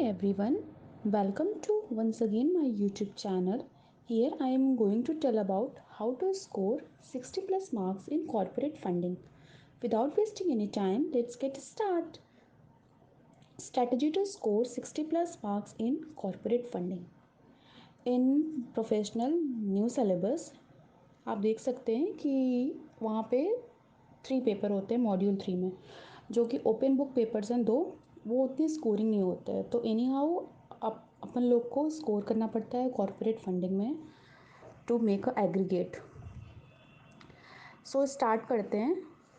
everyone, welcome to once again my YouTube channel. Here I am going to tell about how to score 60 plus marks in corporate funding. Without wasting any time, let's get started. Strategy to score 60 plus marks in corporate funding. In professional new syllabus आप देख सकते हैं कि वहाँ पे 3 paper होते हैं module 3 में, जो कि ओपन बुक पेपर्स हैं 2, वो उतनी स्कोरिंग नहीं होता है। तो एनी हाउ अपन लोग को स्कोर करना पड़ता है कॉर्पोरेट फंडिंग में to make a aggregate. So start करते हैं।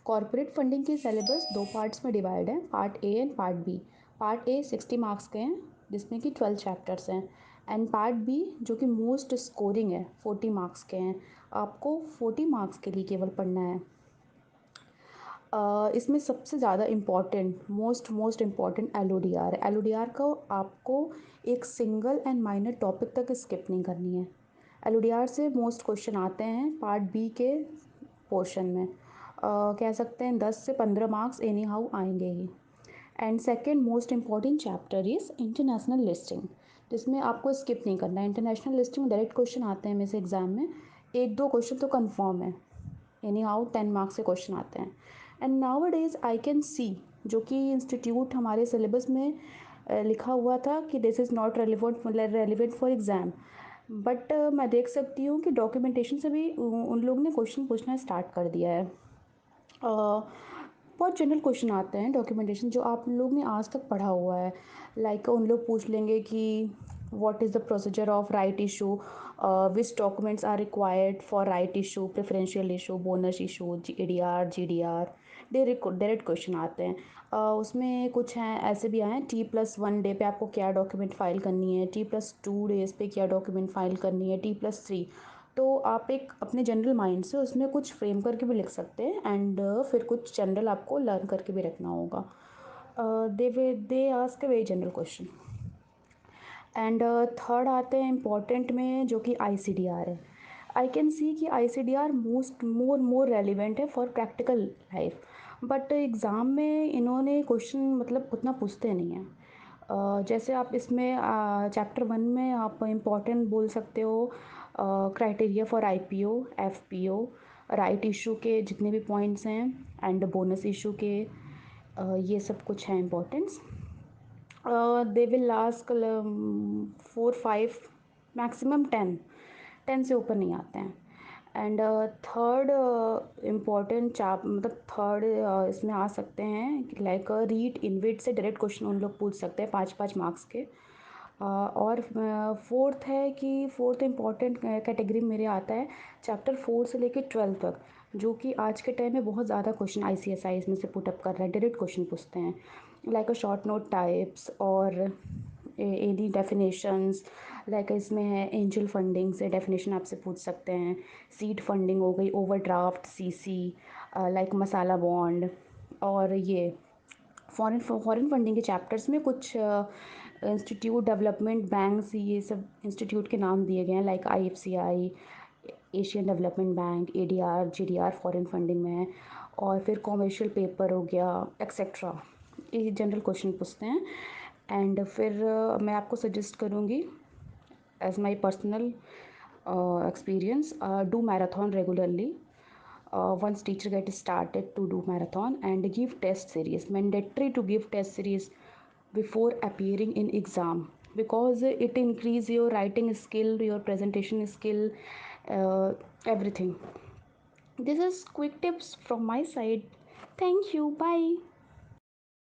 कॉर्पोरेट फंडिंग की सिलेबस 2 पार्ट्स में डिवाइड है, part A and part B. Part A 60 marks के हैं जिसमें कि 12 चैप्टर्स हैं, एंड पार्ट बी जो कि मोस्ट स्कोरिंग है 40 मार्क्स के हैं। आपको 40 मार्क्स के लिए केवल पढ़ना है। इसमें सबसे ज़्यादा important most important L O D R को आपको एक सिंगल एंड माइनर टॉपिक तक स्किप नहीं करनी है। एल ओ डी आर से मोस्ट क्वेश्चन आते हैं पार्ट बी के पोर्शन में। कह सकते हैं 10 से 15 मार्क्स एनी हाउ आएंगे ही। And second most important chapter is international listing, जिसमें आपको स्किप नहीं करना है। इंटरनेशनल लिस्टिंग में डायरेक्ट क्वेश्चन आते हैं मेरे से एग्ज़ाम में, 1-2 क्वेश्चन तो कन्फर्म है। एनी हाउ 10 मार्क्स के क्वेश्चन आते हैं। And now days I can see, जो कि इंस्टीट्यूट हमारे सिलेबस में लिखा हुआ था कि this is not relevant for exam, but मैं देख सकती हूँ कि डॉक्यूमेंटेशन से भी उन लोगों ने क्वेश्चन पूछना स्टार्ट कर दिया है। बहुत जनरल क्वेश्चन आते हैं डॉक्यूमेंटेशन जो आप लोग ने आज तक पढ़ा हुआ है। लाइक उन लोग पूछ लेंगे कि what is the procedure of right issue, which documents are required for right issue, preferential issue, bonus issue, G D R direct question आते हैं। उसमें कुछ हैं ऐसे भी आए हैं, T+1 डे पे आपको क्या डॉक्यूमेंट फ़ाइल करनी है, T+2 डेज़ पे क्या डॉक्यूमेंट फ़ाइल करनी है, T+3। तो आप एक अपने जनरल माइंड से उसमें कुछ फ्रेम करके भी लिख सकते हैं, एंड फिर कुछ जनरल आपको लर्न करके भी रखना होगा। They ask a very general question. And third आते हैं इम्पॉर्टेंट में, जो कि ICDR है। आई कैन सी कि ICDR मोर रेलिवेंट है for practical life, but exam में इन्होंने क्वेश्चन मतलब उतना पूछते नहीं हैं। जैसे आप इसमें चैप्टर 1 में आप इम्पॉर्टेंट बोल सकते हो criteria for IPO, FPO, right issue के जितने भी पॉइंट्स हैं, एंड बोनस इशू के, ये सब कुछ है importance. They will last 4-5, maximum 10 से ऊपर नहीं आते हैं। एंड थर्ड इम्पॉर्टेंट मतलब थर्ड इसमें आ सकते हैं लाइक रीड इनविट से डायरेक्ट क्वेश्चन उन लोग पूछ सकते हैं 5-5 मार्क्स के। और फोर्थ है कि फोर्थ इम्पॉर्टेंट कैटेगरी मेरे आता है चैप्टर 4 से लेकर 12 तक, जो कि आज के टाइम में बहुत ज़्यादा क्वेश्चन ICSI इसमें से पुटअप कर रहा है। डायरेक्ट क्वेश्चन पूछते हैं like a short note types और एनी डेफिनेशंस। लाइक इसमें है एंजल फंडिंग से डेफिनेशन आपसे पूछ सकते हैं, सीड फंडिंग हो गई, ओवरड्राफ्ट, CC, लाइक मसाला बॉन्ड, और ये फॉरेन फंडिंग के चैप्टर्स में कुछ इंस्टीट्यूट डेवलपमेंट बैंक्स, ये सब इंस्टीट्यूट के नाम दिए गए हैं like IFCI, Asian development bank, ADR, GDR foreign funding में है। और फिर कॉमर्शियल पेपर हो गया एक्सेट्रा, ये जनरल क्वेश्चन पूछते हैं। एंड फिर मैं आपको सजेस्ट करूँगी as my personal experience, do marathon regularly. Once teacher get started to do marathon, and give test series, mandatory to give test series before appearing in exam, because it increase your writing skill, your presentation skill, everything. This is quick tips from my side. Thank you. Bye.